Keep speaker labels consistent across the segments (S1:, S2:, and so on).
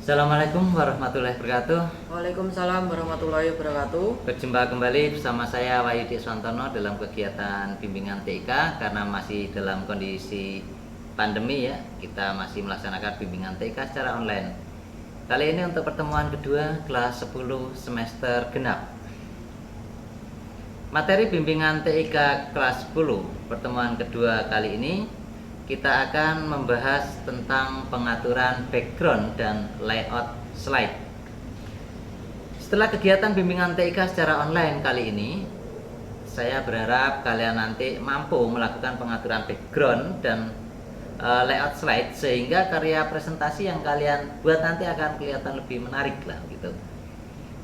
S1: Assalamualaikum warahmatullahi wabarakatuh.
S2: Waalaikumsalam warahmatullahi wabarakatuh.
S1: Berjumpa kembali bersama saya Wahyudi Swantono dalam kegiatan bimbingan TIK karena masih dalam kondisi pandemi ya. Kita masih melaksanakan bimbingan TIK secara online. Kali ini untuk pertemuan kedua kelas 10 semester genap. Materi bimbingan TIK kelas 10 pertemuan kedua kali ini kita akan membahas tentang pengaturan background dan layout slide. Setelah kegiatan bimbingan TIK secara online kali ini, saya berharap kalian nanti mampu melakukan pengaturan background dan layout slide sehingga karya presentasi yang kalian buat nanti akan kelihatan lebih menarik lah gitu.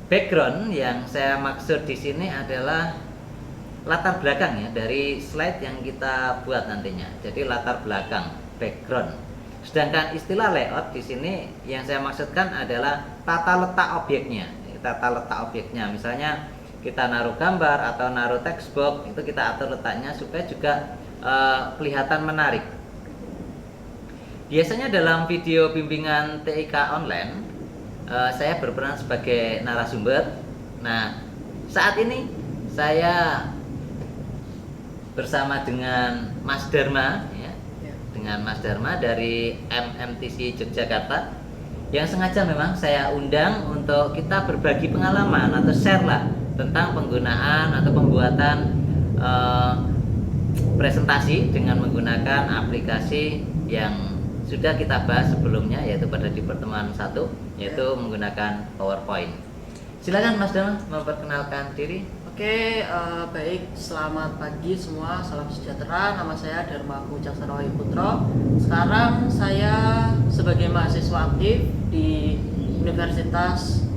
S1: Background yang saya maksud di sini adalah latar belakang ya dari slide yang kita buat nantinya. Jadi latar belakang, background. Sedangkan istilah layout di sini yang saya maksudkan adalah tata letak objeknya. Tata letak objeknya, misalnya kita naruh gambar atau naruh text box, itu kita atur letaknya supaya juga kelihatan menarik. Biasanya dalam video bimbingan TIK online, saya berperan sebagai narasumber. Nah, saat ini saya bersama dengan Mas Dharma ya. Dengan Mas Dharma dari MMTC Yogyakarta yang sengaja memang saya undang untuk kita berbagi pengalaman atau share lah tentang penggunaan atau pembuatan presentasi dengan menggunakan aplikasi yang sudah kita bahas sebelumnya, yaitu pada di pertemuan 1, yaitu menggunakan PowerPoint. Silakan Mas Dharma memperkenalkan diri.
S2: Oke, baik, selamat pagi semua, salam sejahtera. Nama saya Dharma Pujaksana Putro. Sekarang saya sebagai mahasiswa aktif di Universitas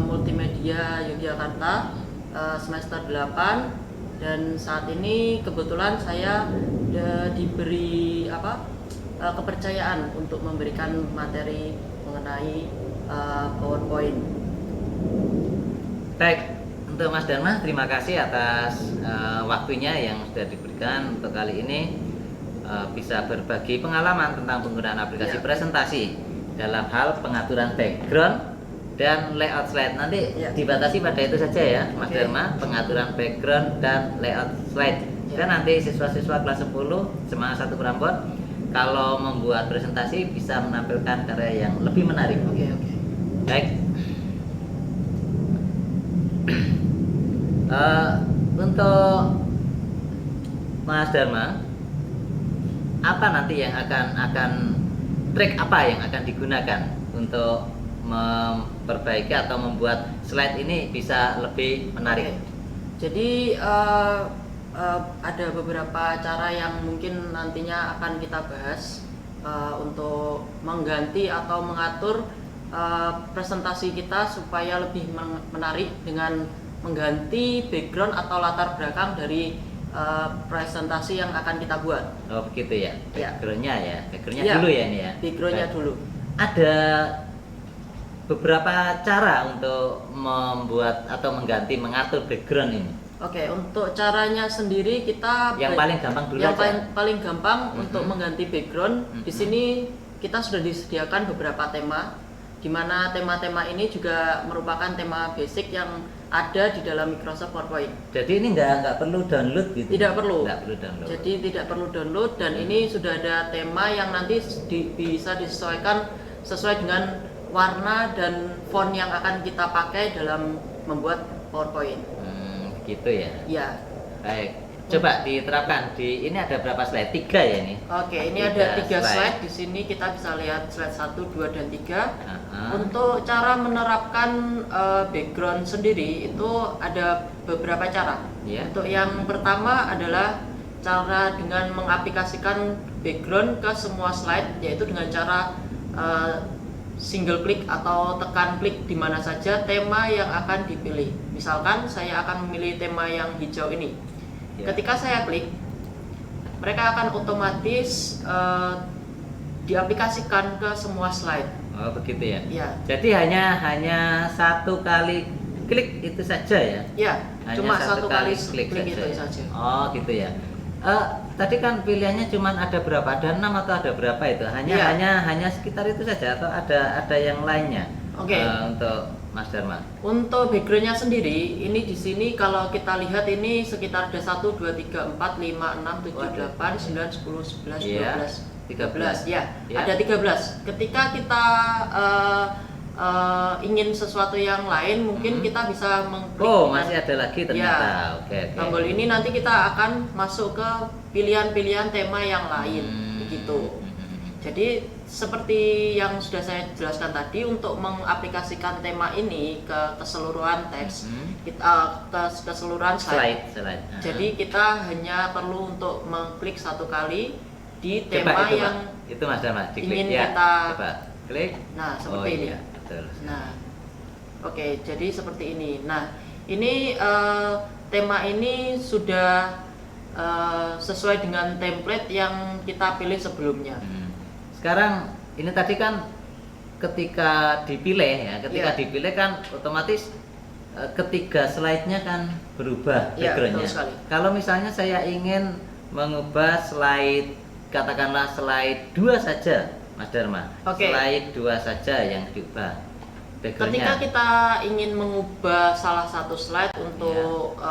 S2: Multimedia Yogyakarta semester 8, dan saat ini kebetulan saya diberi kepercayaan untuk memberikan materi mengenai PowerPoint.
S1: Baik, untuk Mas Dharma, terima kasih atas waktunya yang sudah diberikan untuk kali ini bisa berbagi pengalaman tentang penggunaan aplikasi presentasi dalam hal pengaturan background dan layout slide. Nanti dibatasi pada itu saja ya, Mas Dharma, pengaturan background dan layout slide. Dan nanti siswa-siswa kelas 10 semangat satu Prambon kalau membuat presentasi bisa menampilkan karya yang lebih menarik. Baik. Untuk Mas Dharma, apa nanti yang akan trik apa yang akan digunakan untuk memperbaiki atau membuat slide ini bisa lebih menarik?
S2: Jadi ada beberapa cara yang mungkin nantinya akan kita bahas untuk mengganti atau mengatur presentasi kita supaya lebih menarik dengan mengganti background atau latar belakang dari presentasi yang akan kita buat.
S1: Oh begitu ya, backgroundnya
S2: ya.
S1: Dulu ya ini ya.
S2: Backgroundnya dulu.
S1: Ada beberapa cara untuk membuat atau mengatur background ini.
S2: Oke, untuk caranya sendiri kita
S1: yang paling gampang dulu
S2: paling gampang untuk mengganti background. Di sini kita sudah disediakan beberapa tema, di mana tema-tema ini juga merupakan tema basic yang ada di dalam Microsoft PowerPoint.
S1: Jadi ini nggak perlu download gitu?
S2: Tidak perlu.
S1: Download.
S2: Jadi tidak perlu download, dan ini sudah ada tema yang nanti bisa disesuaikan sesuai dengan warna dan font yang akan kita pakai dalam membuat PowerPoint.
S1: Gitu ya?
S2: Ya.
S1: Baik. Coba diterapkan ini ada berapa slide? 3 ya ini?
S2: Oke, ini ada 3 slide. Di sini kita bisa lihat slide 1, 2, dan 3. Untuk cara menerapkan background sendiri itu ada beberapa cara. Untuk yang pertama adalah cara dengan mengaplikasikan background ke semua slide, yaitu dengan cara single klik atau tekan klik di mana saja tema yang akan dipilih. Misalkan saya akan memilih tema yang hijau ini. Ketika saya klik, mereka akan otomatis diaplikasikan ke semua slide.
S1: Oh begitu ya?
S2: Ya.
S1: Jadi hanya satu kali klik itu saja ya?
S2: Ya,
S1: hanya
S2: cuma satu kali klik
S1: saja
S2: itu
S1: ya?
S2: saja.
S1: Oh gitu ya. Tadi kan pilihannya cuma ada berapa? Ada 6 atau ada berapa itu? Hanya sekitar itu saja atau ada yang lainnya?
S2: Oke.
S1: Untuk Mas Dharma.
S2: Untuk backgroundnya sendiri, ini di sini kalau kita lihat ini sekitar ada 1, 2, 3, 4, 5, 6, 7, 8, 9, 10, 11, 12, 13 ya. Ada 13. Ketika kita ingin sesuatu yang lain, mungkin kita bisa mengklik.
S1: Masih ada lagi ternyata. Oke.
S2: Tombol ini nanti kita akan masuk ke pilihan-pilihan tema yang lain, begitu. Jadi seperti yang sudah saya jelaskan tadi, untuk mengaplikasikan tema ini ke keseluruhan teks, kita keseluruhan slide. Jadi kita hanya perlu untuk mengklik satu kali di tema yang
S1: itu Mas Dharma,
S2: ingin kita
S1: klik.
S2: Nah, seperti ini.
S1: Iya, betul.
S2: Nah, oke, jadi seperti ini. Nah, ini tema ini sudah sesuai dengan template yang kita pilih sebelumnya.
S1: Sekarang ini tadi kan ketika dipilih ya, dipilih kan otomatis ketiga slide-nya kan berubah background-nya. Kalau misalnya saya ingin mengubah slide, katakanlah slide 2 saja, Mas Dharma. Slide 2 saja yang diubah background-nya.
S2: Ketika kita ingin mengubah salah satu slide untuk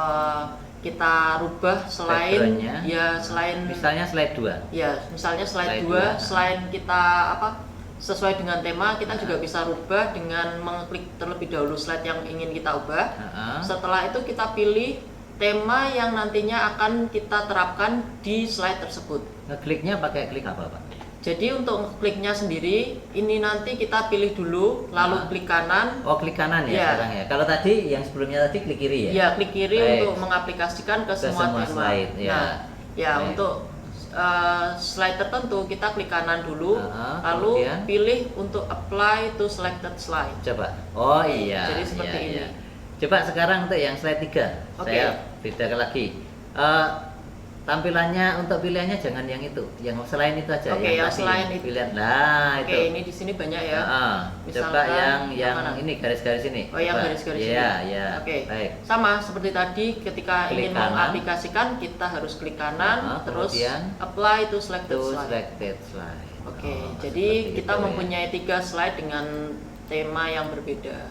S2: kita rubah selain
S1: misalnya slide 2.
S2: Ya, misalnya slide 2, selain kita sesuai dengan tema, kita juga bisa rubah dengan mengklik terlebih dahulu slide yang ingin kita ubah. Setelah itu kita pilih tema yang nantinya akan kita terapkan di slide tersebut.
S1: Ngekliknya pakai klik apa, Pak?
S2: Jadi untuk kliknya sendiri, ini nanti kita pilih dulu, lalu klik kanan.
S1: Klik kanan ya sekarang ya. Kalau tadi yang sebelumnya tadi klik kiri ya?
S2: Ya, klik kiri untuk mengaplikasikan ke semua tema.
S1: Slide.
S2: Untuk slide tertentu kita klik kanan dulu, lalu pilih untuk apply to selected slide.
S1: Coba. Jadi
S2: seperti ini.
S1: Coba sekarang untuk yang slide 3. Saya bedakan lagi. Tampilannya untuk pilihannya jangan yang itu, yang selain itu aja.
S2: Yang selain itu.
S1: Pilihan. Nah, itu.
S2: Ini di sini banyak ya.
S1: Coba yang ini garis-garis ini.
S2: Yang garis-garis ini.
S1: Iya. Baik.
S2: Sama seperti tadi, ketika ingin mengaplikasikan kita harus klik kanan, terus apply to selected slide. Jadi kita mempunyai 3 slide dengan tema yang berbeda.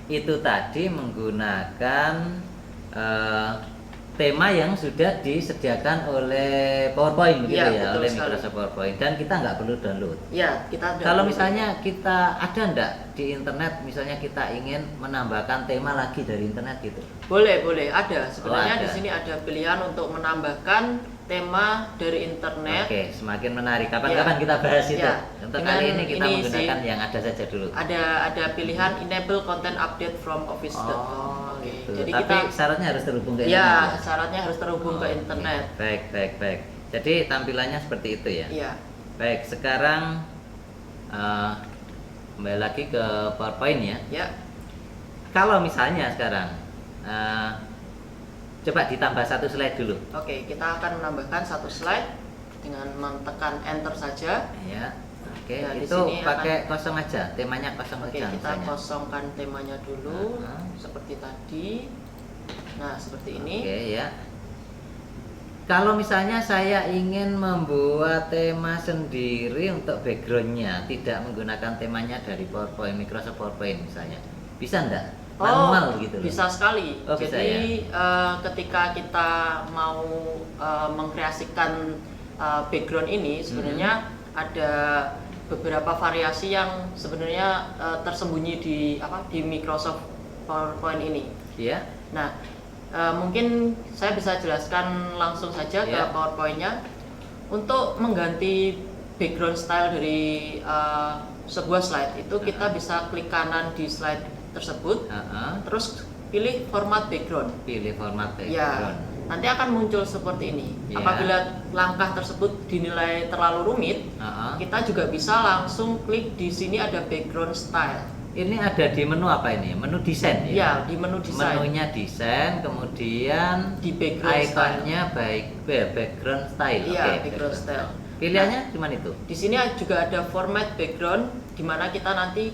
S1: Itu tadi menggunakan tema yang sudah disediakan oleh PowerPoint begitu oleh Microsoft PowerPoint, dan kita nggak perlu download. Kalau misalnya kita ada ndak di internet, misalnya kita ingin menambahkan tema lagi dari internet gitu.
S2: Boleh, ada. Sebenarnya di sini ada pilihan untuk menambahkan tema dari internet.
S1: Semakin menarik. Kapan-kapan kita bahas itu. Untuk kali ini kita menggunakan yang ada saja dulu.
S2: Ada pilihan enable content update from office.com.
S1: Jadi tapi syaratnya harus terhubung ke internet.
S2: Syaratnya harus terhubung ke internet.
S1: Baik. Jadi tampilannya seperti itu ya. Baik, sekarang kembali lagi ke PowerPoint ya. Kalau misalnya sekarang coba ditambah 1 slide dulu.
S2: Kita akan menambahkan 1 slide dengan menekan enter saja.
S1: Itu pakai kosong aja, temanya kosong aja.
S2: Kita kosongkan temanya dulu, seperti tadi. Nah, seperti ini.
S1: Kalau misalnya saya ingin membuat tema sendiri untuk backgroundnya, tidak menggunakan temanya dari PowerPoint, Microsoft PowerPoint misalnya, bisa enggak? Manual gitu loh.
S2: Bisa sekali.
S1: Jadi
S2: ketika kita mau mengkreasikan background ini, sebenarnya ada beberapa variasi yang sebenarnya tersembunyi di Microsoft PowerPoint ini. Nah, mungkin saya bisa jelaskan langsung saja ke PowerPoint-nya. Untuk mengganti background style dari sebuah slide itu kita bisa klik kanan di slide tersebut, terus pilih format background. Nanti akan muncul seperti ini. Apabila langkah tersebut dinilai terlalu rumit, kita juga bisa langsung klik di sini ada background style.
S1: Ini ada di menu apa ini? Menu desain ya?
S2: Di menu desain.
S1: Menunya desain, kemudian
S2: di background
S1: ikonnya background style.
S2: Background style.
S1: Pilihannya cuma itu.
S2: Di sini juga ada format background, di mana kita nanti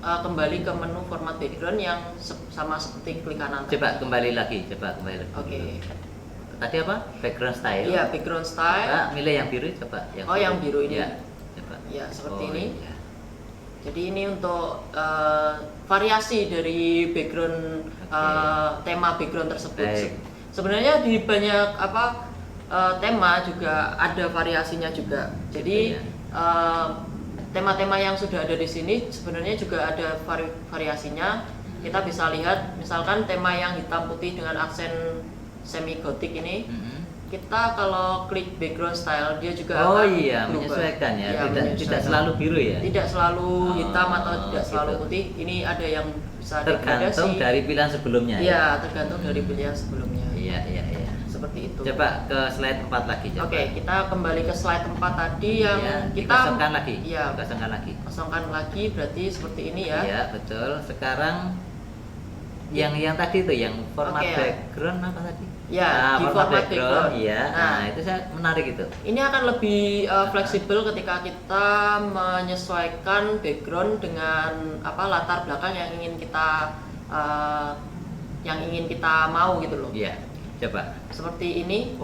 S2: kembali ke menu format background yang sama seperti klik kanan.
S1: Coba kembali lagi. tadi apa? Background style.
S2: Iya, background style.
S1: Coba milih yang biru coba.
S2: Yang biru ini.
S1: Ya, coba.
S2: Ya, seperti ini.
S1: Iya.
S2: Jadi ini untuk variasi dari background tema background tersebut. Sebenarnya di banyak tema juga ada variasinya juga. Jadi tema-tema yang sudah ada di sini sebenarnya juga ada variasinya. Kita bisa lihat misalkan tema yang hitam putih dengan aksen semi gotik ini. Kita kalau klik background style dia juga akan berubah.
S1: Menyesuaikan ya.
S2: Ya,
S1: tidak selalu biru ya.
S2: Tidak selalu hitam atau tidak selalu putih. Ini ada yang bisa
S1: tergantung dari pilihan sebelumnya.
S2: Iya, tergantung dari pilihan sebelumnya.
S1: Iya.
S2: Seperti itu.
S1: Coba ke slide 4 lagi.
S2: Oke, kita kembali ke slide 4 tadi yang kita
S1: kosongkan lagi.
S2: Iya,
S1: Kosongkan lagi
S2: berarti seperti ini ya.
S1: Iya, betul. Sekarang yang tadi itu yang format background apa tadi?
S2: Ya, di format background.
S1: Iya. Nah, itu saya menarik itu.
S2: Ini akan lebih fleksibel ketika kita menyesuaikan background dengan latar belakang yang ingin kita mau gitu loh.
S1: Iya. Coba.
S2: Seperti ini.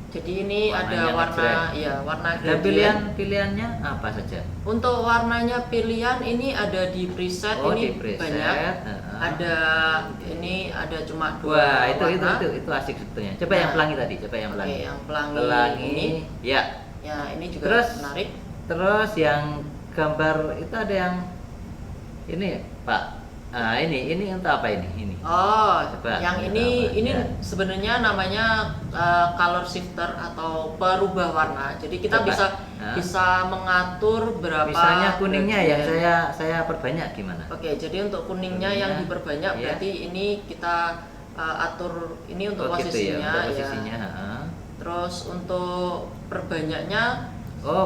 S2: Jadi ini
S1: warnanya
S2: ada warna
S1: gradient. Dan pilihannya apa saja?
S2: Untuk warnanya pilihan ini ada di preset, ini
S1: di preset.
S2: Banyak. Ada cuma 2
S1: warna. Itu asik sebetulnya. Coba yang pelangi tadi,
S2: yang pelangi ini.
S1: Ya.
S2: Ya, ini juga menarik.
S1: Terus yang gambar itu ada yang ini, Pak. Ini untuk apa ini?
S2: Coba, yang ini sebenarnya namanya color shifter atau perubah warna. Jadi kita bisa mengatur berapa.
S1: Misalnya kuningnya ya, saya perbanyak gimana?
S2: Oke, jadi untuk kuningnya yang diperbanyak berarti ini kita atur ini untuk posisinya.
S1: Gitu ya, posisinya.
S2: Terus untuk perbanyaknya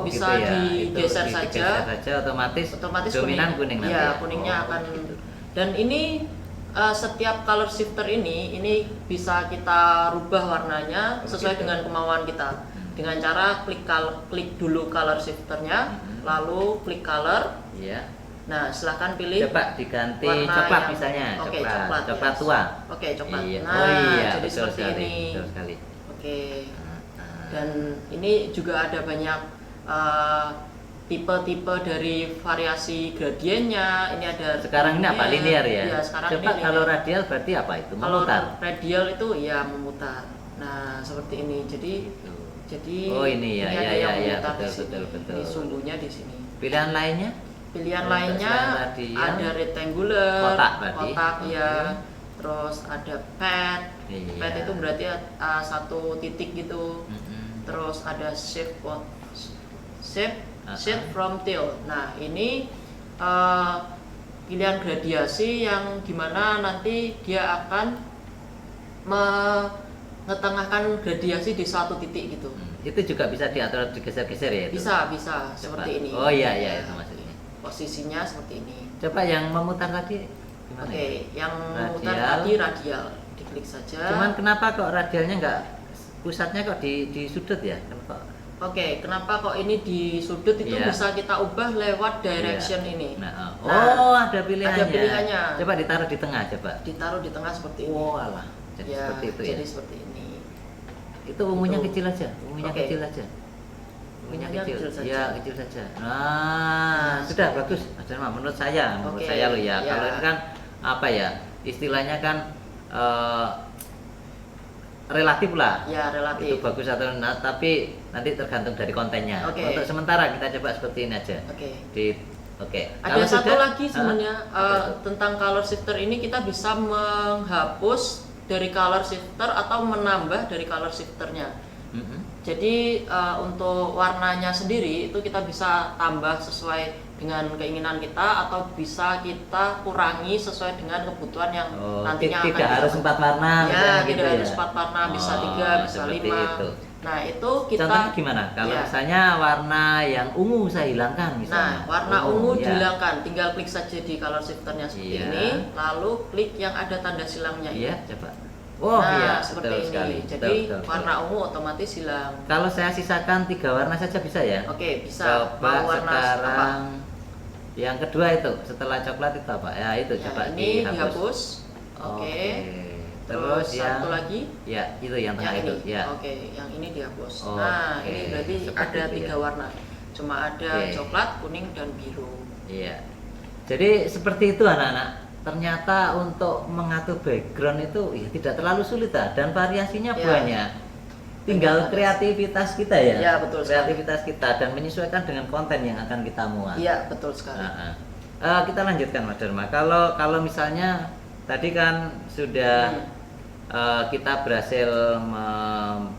S2: bisa
S1: digeser saja, otomatis dominan kuning nanti.
S2: Ya, kuningnya akan gitu. Dan ini setiap color shifter ini bisa kita rubah warnanya sesuai dengan kemauan kita. Dengan cara klik dulu color shifternya, lalu klik color.
S1: Iya.
S2: Nah, silahkan pilih.
S1: Coba diganti coklat misalnya. Coklat tua.
S2: Oke, coklat.
S1: Iya.
S2: Jadi seperti ini.
S1: Betul sekali.
S2: Oke. Dan ini juga ada banyak tipe-tipe dari variasi gradiennya. Ini ada
S1: sekarang ini apa? Linear ya?
S2: Iya, sekarang
S1: coba ini kalau radial berarti apa itu? Memutar.
S2: Kalau radial itu ya memutar. Nah, seperti ini. Jadi
S1: ini ya, betul.
S2: Ini sumbunya di sini.
S1: Pilihan lainnya?
S2: Ada rectangular, kotak ya. Terus ada pad. Pad itu berarti satu titik gitu. Terus ada shape from tail. Nah, ini pilihan gradiasi yang dimana nanti dia akan mengetengahkan gradiasi di suatu titik gitu.
S1: Itu juga bisa diatur digeser-geser ya?
S2: Bisa seperti ini.
S1: Iya, itu maksudnya.
S2: Posisinya seperti ini.
S1: Coba yang memutar tadi gimana?
S2: Yang memutar tadi radial. Diklik saja.
S1: Cuman kenapa kok radialnya pusatnya kok di sudut ya?
S2: Kenapa kok ini di sudut itu bisa kita ubah lewat direction ini.
S1: Ada pilihannya.
S2: Ada pilihannya.
S1: Coba ditaruh di tengah, coba.
S2: Ditaruh di tengah seperti ini.
S1: Alah. Seperti itu ya.
S2: Jadi seperti ini.
S1: Itu umumnya kecil aja. Umumnya kecil saja. Ya, kecil saja. Sudah bagus. Menurut saya loh ya. Kalau ini kan istilahnya kan relatif lah.
S2: Ya, relatif.
S1: Itu bagus atau enggak, tapi nanti tergantung dari kontennya. Untuk sementara kita coba seperti ini aja.
S2: Ada satu lagi sebenarnya tentang color shifter ini, kita bisa menghapus dari color shifter atau menambah dari color shifternya. Jadi untuk warnanya sendiri itu kita bisa tambah sesuai dengan keinginan kita atau bisa kita kurangi sesuai dengan kebutuhan yang nantinya
S1: tidak harus 4 warna.
S2: Tidak harus 4 warna, bisa 3, bisa 5.
S1: Itu.
S2: Nah, itu kita.
S1: Contohnya gimana? Kalau misalnya warna yang ungu saya hilangkan misalnya.
S2: Nah, warna ungu dihilangkan, tinggal klik saja di color shifternya seperti ini, lalu klik yang ada tanda silangnya ini.
S1: Coba.
S2: Seperti ini.
S1: Sekali.
S2: Jadi warna ungu otomatis hilang.
S1: Kalau saya sisakan 3 warna saja bisa ya?
S2: Bisa.
S1: Coba sekarang yang kedua itu setelah coklat itu apa? Ya itu coba
S2: ini dihapus. Terus satu lagi?
S1: Ya, itu yang tengah itu. Ya.
S2: Oke, yang ini dihapus.
S1: Oh,
S2: nah, ini berarti
S1: seperti
S2: ada
S1: itu,
S2: 3 warna. Cuma ada coklat, kuning, dan biru.
S1: Iya. Jadi seperti itu anak-anak. Ternyata untuk mengatur background itu ya tidak terlalu sulit dan variasinya banyak. Tinggal kreativitas kita ya.
S2: Iya, betul sekali.
S1: Kreativitas kita dan menyesuaikan dengan konten yang akan kita muat.
S2: Iya, betul sekali.
S1: Kita lanjutkan Mas Dharma. Kalau misalnya tadi kan sudah kita berhasil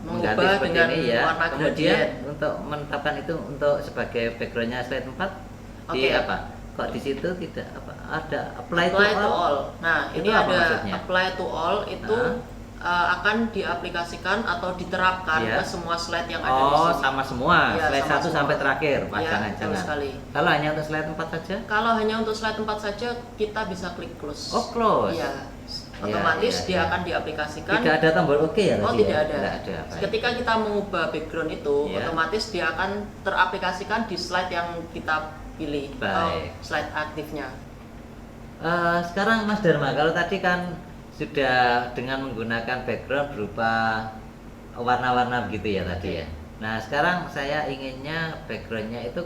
S1: mengganti seperti ini ya. Kemudian untuk menetapkan itu untuk sebagai backgroundnya slide 4 di apa? Kok di situ tidak ada apply to all?
S2: Nah, ini ada maksudnya? Apply to all itu akan diaplikasikan atau diterapkan ke semua slide yang ada di sini.
S1: Sama semua, slide 1 sampai terakhir. Jangan.
S2: Sekali.
S1: Kalau hanya untuk slide 4 saja?
S2: Kalau hanya untuk slide 4 saja, kita bisa klik close.
S1: Oh, close.
S2: Iya. Otomatis dia akan diaplikasikan.
S1: Tidak ada tombol OK ya?
S2: Oh, tidak ada. Ketika kita mengubah background itu, otomatis dia akan teraplikasikan di slide yang kita pilih. Slide aktifnya.
S1: Sekarang Mas Dharma, kalau tadi kan sudah dengan menggunakan background berupa warna-warna begitu ya tadi ya. Nah sekarang saya inginnya backgroundnya itu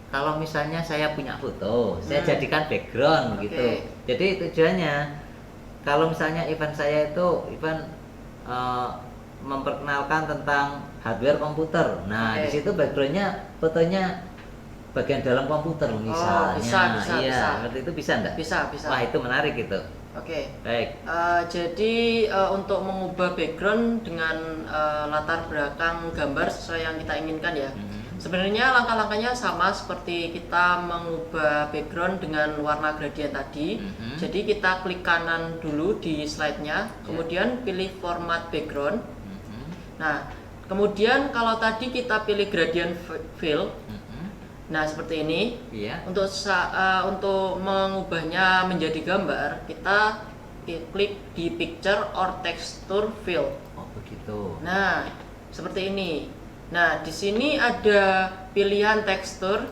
S1: kalau misalnya saya punya foto, saya jadikan background begitu. Jadi tujuannya kalau misalnya event saya itu event memperkenalkan tentang hardware komputer. Nah di situ backgroundnya fotonya bagian dalam komputer misalnya.
S2: Bisa.
S1: Seperti itu bisa enggak?
S2: Bisa.
S1: Wah itu menarik gitu. Baik.
S2: Jadi untuk mengubah background dengan latar belakang gambar sesuai yang kita inginkan ya. Sebenarnya langkah-langkahnya sama seperti kita mengubah background dengan warna gradient tadi. Jadi kita klik kanan dulu di slide-nya, kemudian pilih format background. Nah, kemudian kalau tadi kita pilih gradient fill. Nah seperti ini. Untuk mengubahnya menjadi gambar, kita klik di picture or texture fill.
S1: Oh begitu.
S2: Nah seperti ini. Nah di sini ada pilihan tekstur.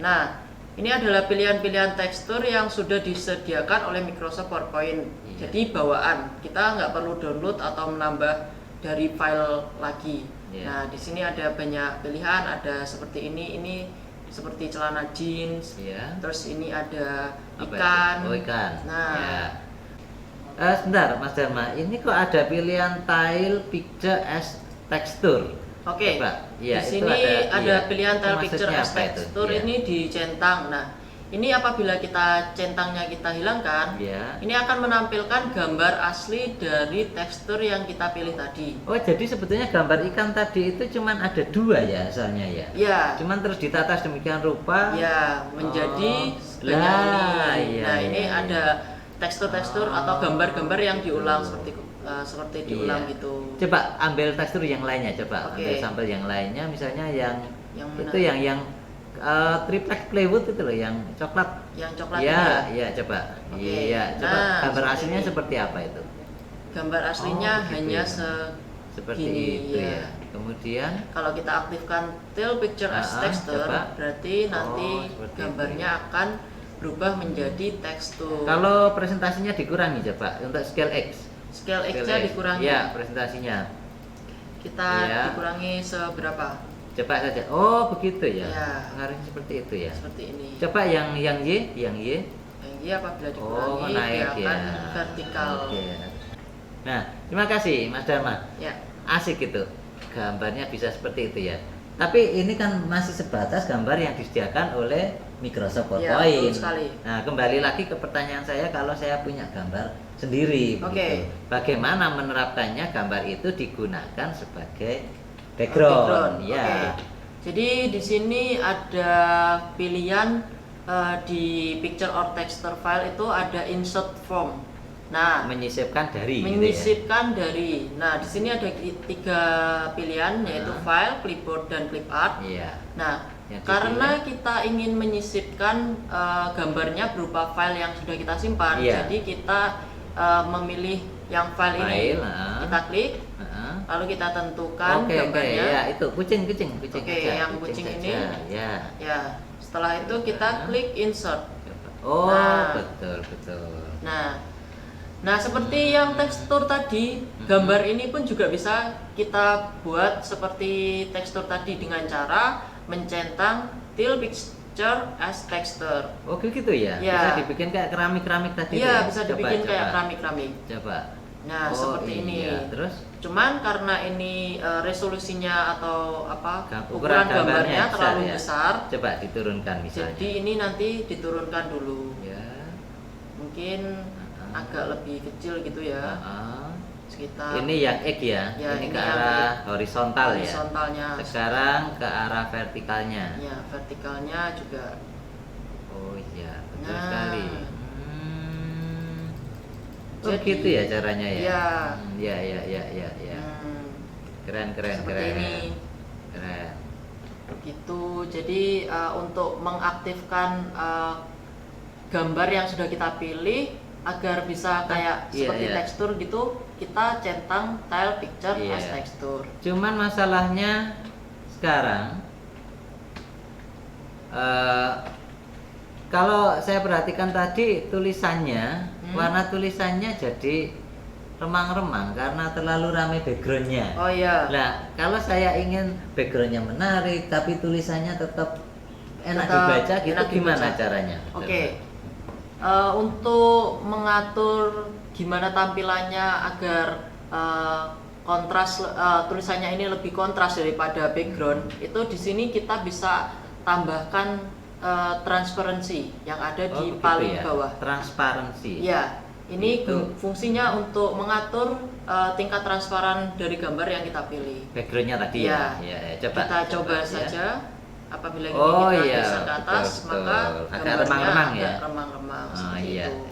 S2: Nah ini adalah pilihan-pilihan tekstur yang sudah disediakan oleh Microsoft PowerPoint. Jadi bawaan, kita nggak perlu download atau menambah dari file lagi. Nah di sini ada banyak pilihan. Ada seperti ini seperti celana jeans, terus ini ada ikan.
S1: Ikan.
S2: Nah,
S1: sebentar Mas Dharma, ini kok ada pilihan tile picture as texture?
S2: Di sini ada pilihan tile picture as texture. Ini dicentang. Nah, ini apabila centangnya kita hilangkan, ini akan menampilkan gambar asli dari tekstur yang kita pilih tadi.
S1: Oh, jadi sebetulnya gambar ikan tadi itu cuman ada 2 ya asalnya ya? Cuman terus ditata sedemikian rupa.
S2: Menjadi sebanyak ini. Nah, ini ada tekstur-tekstur atau gambar-gambar yang diulang seperti diulang gitu.
S1: Coba ambil tekstur yang lainnya, ambil sampel yang lainnya, misalnya yang itu yang triplex plywood itu loh yang coklat.
S2: Yang coklat
S1: coba. Coba gambar aslinya seperti apa itu?
S2: Gambar aslinya hanya
S1: seperti itu ya. Kemudian
S2: kalau kita aktifkan tile picture as texture, berarti nanti gambarnya akan berubah menjadi tekstur.
S1: Kalau presentasinya dikurangi coba untuk scale X.
S2: Scale X-nya dikurangi.
S1: Presentasinya.
S2: Kita dikurangi seberapa?
S1: Coba saja. Oh begitu ya. Pengaruhnya seperti itu ya.
S2: Seperti ini.
S1: Coba yang Y.
S2: Yang Y apabila dikurangi dia akan vertikal.
S1: Nah terima kasih Mas Dharma. Asik gitu. Gambarnya bisa seperti itu ya. Tapi ini kan masih sebatas gambar yang disediakan oleh Microsoft PowerPoint. Nah kembali lagi ke pertanyaan saya, kalau saya punya gambar sendiri, begitu, bagaimana menerapkannya gambar itu digunakan sebagai background.
S2: Jadi di sini ada pilihan di picture or texture file itu ada insert from. Nah,
S1: menyisipkan dari.
S2: Dari. Nah, di sini ada 3 pilihan yaitu file, clipboard dan clip art. Nah, karena kita ingin menyisipkan gambarnya berupa file yang sudah kita simpan, jadi kita memilih yang file ini. Kita klik. Lalu kita tentukan gambarnya.
S1: Itu kucing.
S2: Yang kucing ini. Setelah itu kita klik insert.
S1: Betul.
S2: Nah, Nah, seperti yang tekstur tadi, gambar ini pun juga bisa kita buat seperti tekstur tadi dengan cara mencentang till picture as texture.
S1: Oh gitu ya? Bisa dibikin kayak keramik-keramik tadi?
S2: Iya, bisa dibikin kayak keramik-keramik.
S1: Coba.
S2: Nah, seperti ini.
S1: Terus?
S2: Cuman karena ini resolusinya atau ukuran gambarnya terlalu besar.
S1: Coba diturunkan misalnya.
S2: Jadi ini nanti diturunkan dulu.
S1: Ya.
S2: Mungkin agak lebih kecil gitu ya. Sekitar.
S1: Ini yang X ya. Ini ke arah horizontal ya.
S2: Horizontalnya.
S1: Sekarang ke arah vertikalnya.
S2: Ya, vertikalnya juga.
S1: Oh iya, betul sekali. Oh gitu ya caranya ya. Ya. Keren.
S2: Seperti ini.
S1: Keren.
S2: Gitu. Jadi untuk mengaktifkan gambar yang sudah kita pilih agar bisa kayak seperti tekstur gitu, kita centang tile picture as tekstur.
S1: Cuman masalahnya sekarang kalau saya perhatikan tadi tulisannya, warna tulisannya jadi remang-remang karena terlalu ramai backgroundnya.
S2: Oh iya.
S1: Nah, kalau saya ingin backgroundnya menarik tapi tulisannya tetap enak dibaca gitu, gimana caranya?
S2: Oke. Untuk mengatur gimana tampilannya agar kontras tulisannya ini lebih kontras daripada background, itu di sini kita bisa tambahkan transparansi yang ada di paling bawah.
S1: Transparansi.
S2: Ya, ini fungsinya untuk mengatur tingkat transparan dari gambar yang kita pilih.
S1: Backgroundnya tadi ya.
S2: Kita coba saja. Apabila kita geser ke atas, maka
S1: agak remang-remang ya.
S2: Remang-remang.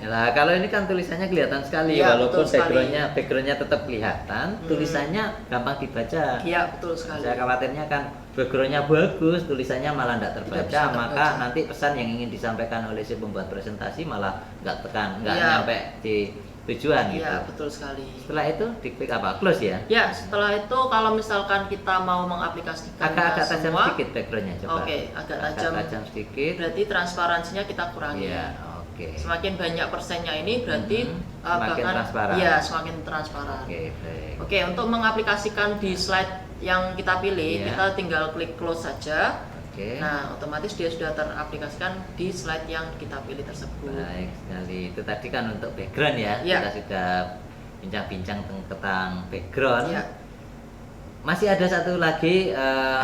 S1: Nah, kalau ini kan tulisannya kelihatan sekali, walaupun backgroundnya tetap kelihatan, tulisannya gampang dibaca.
S2: Iya, betul sekali.
S1: Saya khawatirnya kan backgroundnya bagus, tulisannya malah tidak terbaca, maka nanti pesan yang ingin disampaikan oleh si pembuat presentasi malah nggak nyampe di tujuan gitu.
S2: Iya, betul sekali.
S1: Setelah itu diklik apa? Close ya?
S2: Ya, setelah itu kalau misalkan kita mau mengaplikasikan
S1: agak tajam sedikit backgroundnya, coba.
S2: Oke, agak tajam
S1: sedikit.
S2: Berarti transparansinya kita kurangi.
S1: Iya, oke.
S2: Semakin banyak persennya ini berarti
S1: semakin transparan.
S2: Iya, semakin transparan.
S1: Oke, baik.
S2: Oke, untuk mengaplikasikan di slide yang kita pilih, kita tinggal klik close saja. Nah, otomatis dia sudah teraplikasikan di slide yang kita pilih tersebut.
S1: Baik sekali. Itu tadi kan untuk background ya. Kita sudah bincang-bincang tentang background. Masih ada satu lagi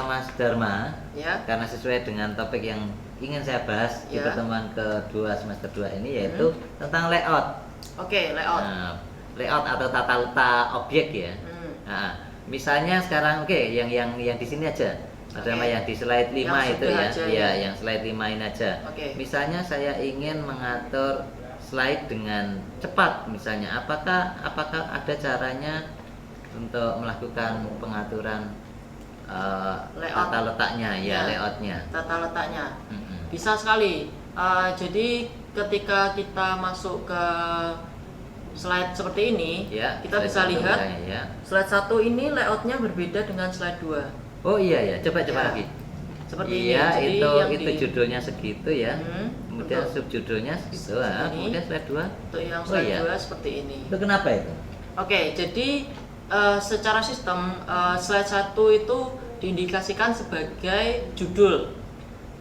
S1: Mas Dharma. Karena sesuai dengan topik yang ingin saya bahas di pertemuan kedua semester 2 ini, yaitu tentang layout.
S2: Oke, layout.
S1: Layout atau tata letak objek ya. Nah, misalnya sekarang yang di sini aja. Ada yang di slide 5 itu ya. Yang slide 5 ini aja. Misalnya saya ingin mengatur slide dengan cepat misalnya. Apakah ada caranya untuk melakukan pengaturan tata letaknya layoutnya?
S2: Tata letaknya. Bisa sekali. Jadi ketika kita masuk ke slide seperti ini, kita bisa lihat slide 1 ini layoutnya berbeda dengan slide 2.
S1: Oh iya, coba lagi.
S2: Seperti ini.
S1: Jadi itu judulnya segitu ya. Kemudian subjudulnya segitu. Kemudian slide 2.
S2: Untuk yang slide 2 seperti ini.
S1: Itu kenapa itu?
S2: Oke, jadi secara sistem slide 1 itu diindikasikan sebagai judul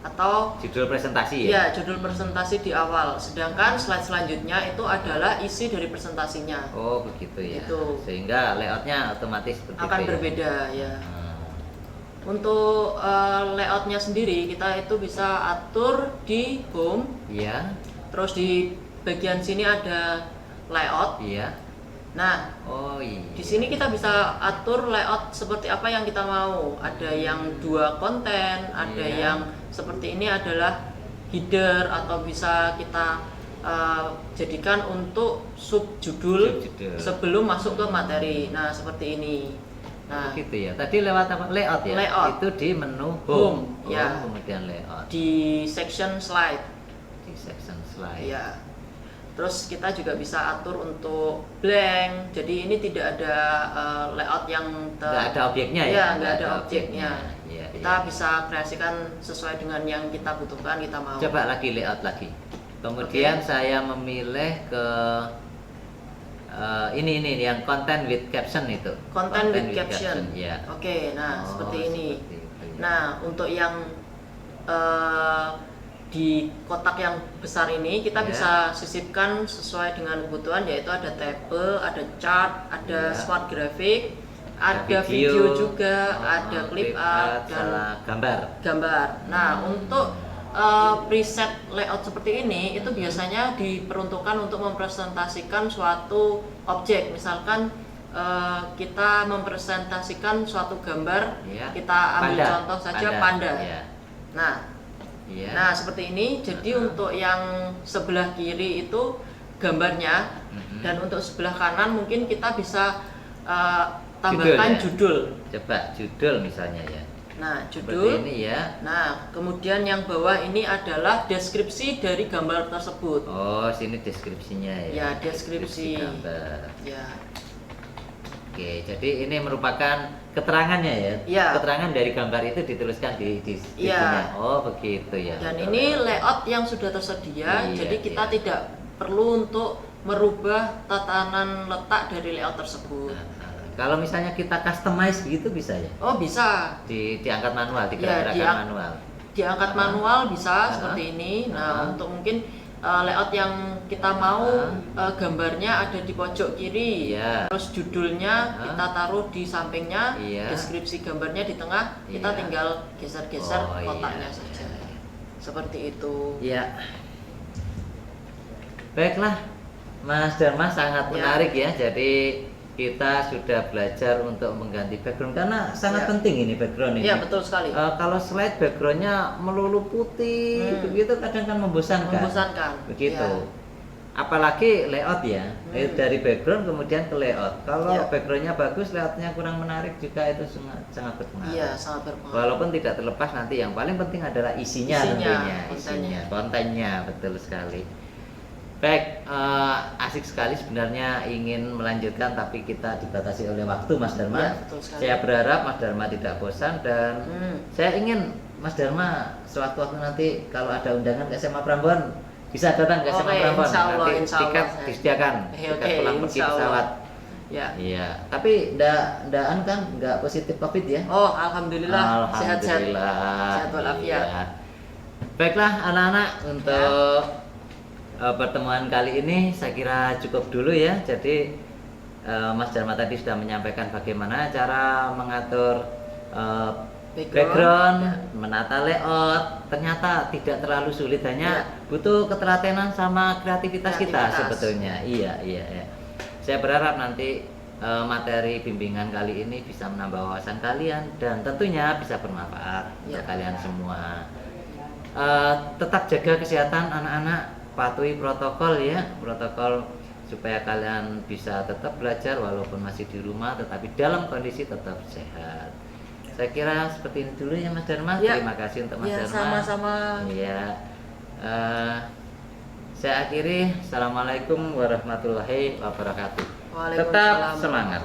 S2: atau
S1: judul presentasi ya?
S2: Ya, judul presentasi di awal. Sedangkan slide selanjutnya itu adalah isi dari presentasinya.
S1: Oh, begitu ya.
S2: Gitu.
S1: Sehingga layoutnya otomatis
S2: akan berbeda ya. Untuk layoutnya sendiri kita itu bisa atur di home.
S1: Iya.
S2: Terus di bagian sini ada layout.
S1: Iya.
S2: Nah, di sini kita bisa atur layout seperti apa yang kita mau. Ada yang 2 konten, ada yang seperti ini adalah header, atau bisa kita jadikan untuk subjudul sebelum masuk ke materi. Nah, seperti ini. Nah,
S1: gitu ya. Tadi lewat apa? Layout ya.
S2: Layout.
S1: Itu di menu home.
S2: Ya.
S1: Kemudian layout.
S2: Di section slide.
S1: Di section slide.
S2: Ya. Terus kita juga bisa atur untuk blank. Jadi ini tidak ada layout yang
S1: nggak ada objeknya ya.
S2: Ya, nggak ada objeknya.
S1: Ya,
S2: kita bisa kreasikan sesuai dengan yang kita butuhkan, kita mau.
S1: Coba lagi layout lagi. Kemudian saya memilih ke ini yang content with caption itu.
S2: Content with caption.
S1: Ya.
S2: Oke, nah seperti ini.
S1: Seperti itu, ya.
S2: Nah, untuk yang di kotak yang besar ini kita bisa sisipkan sesuai dengan kebutuhan, yaitu ada table, ada chart, ada smart graphic, ada video juga, ada clip art dan gambar. Nah, untuk preset layout seperti ini itu biasanya diperuntukkan untuk mempresentasikan suatu objek. Misalkan kita mempresentasikan suatu gambar, kita ambil contoh saja panda. Nah, seperti ini. Jadi untuk yang sebelah kiri itu gambarnya, dan untuk sebelah kanan mungkin kita bisa tambahkan judul.
S1: Coba judul misalnya ya.
S2: Nah, judul.
S1: Seperti ini ya.
S2: Nah, kemudian yang bawah ini adalah deskripsi dari gambar tersebut.
S1: Oh, sini deskripsinya ya.
S2: Ya, deskripsi
S1: gambar.
S2: Ya.
S1: Oke, jadi ini merupakan keterangannya ya. Keterangan dari gambar itu dituliskan di sini. Oh, begitu ya.
S2: Dan ini layout yang sudah tersedia, jadi kita tidak perlu untuk merubah tatanan letak dari layout tersebut.
S1: Kalau misalnya kita customize begitu bisa ya?
S2: Oh, bisa.
S1: Diangkat manual, digerak-gerakkan manual.
S2: Diangkat manual bisa seperti ini. Nah, untuk mungkin layout yang kita mau gambarnya ada di pojok kiri, terus judulnya kita taruh di sampingnya, deskripsi gambarnya di tengah, kita tinggal geser-geser kotaknya saja. Seperti itu.
S1: Iya. Baiklah, Mas Dharma, sangat menarik ya. Jadi kita sudah belajar untuk mengganti background karena sangat penting ini background ini.
S2: Iya, betul sekali.
S1: Kalau slide backgroundnya melulu putih begitu kadang kan membosankan. Begitu. Apalagi layout ya. Dari background kemudian ke layout. Kalau backgroundnya bagus, layoutnya kurang menarik juga, itu sangat berpengaruh.
S2: Iya, sangat berpengaruh.
S1: Walaupun tidak terlepas nanti yang paling penting adalah isinya tentunya. Kontennya, betul sekali. Baik, asik sekali sebenarnya ingin melanjutkan, tapi kita dibatasi oleh waktu, Mas Dharma. Saya berharap Mas Dharma tidak bosan, dan saya ingin Mas Dharma suatu waktu nanti kalau ada undangan ke SMA Prambon bisa datang ke SMA Prambon. Nanti tiket disediakan, tiket pulang pergi pesawat. Iya, tapi ndaan kan nggak positif COVID ya?
S2: Oh, alhamdulillah. Sehat walafiat.
S1: Baiklah anak-anak, untuk pertemuan kali ini saya kira cukup dulu ya. Jadi Mas Dharma tadi sudah menyampaikan bagaimana cara mengatur background, menata layout. Ternyata tidak terlalu sulit, hanya butuh ketelatenan sama kreativitas kita sebetulnya. Iya. Saya berharap nanti materi bimbingan kali ini bisa menambah wawasan kalian dan tentunya bisa bermanfaat untuk kalian semua. Tetap jaga kesehatan anak-anak, patuhi protokol ya, protokol supaya kalian bisa tetap belajar walaupun masih di rumah, tetapi dalam kondisi tetap sehat. Saya kira seperti ini dulu ya Mas Dharma. Terima kasih untuk Mas Dharma.
S2: Sama-sama.
S1: Iya. Saya akhiri. Assalamualaikum warahmatullahi wabarakatuh. Tetap semangat.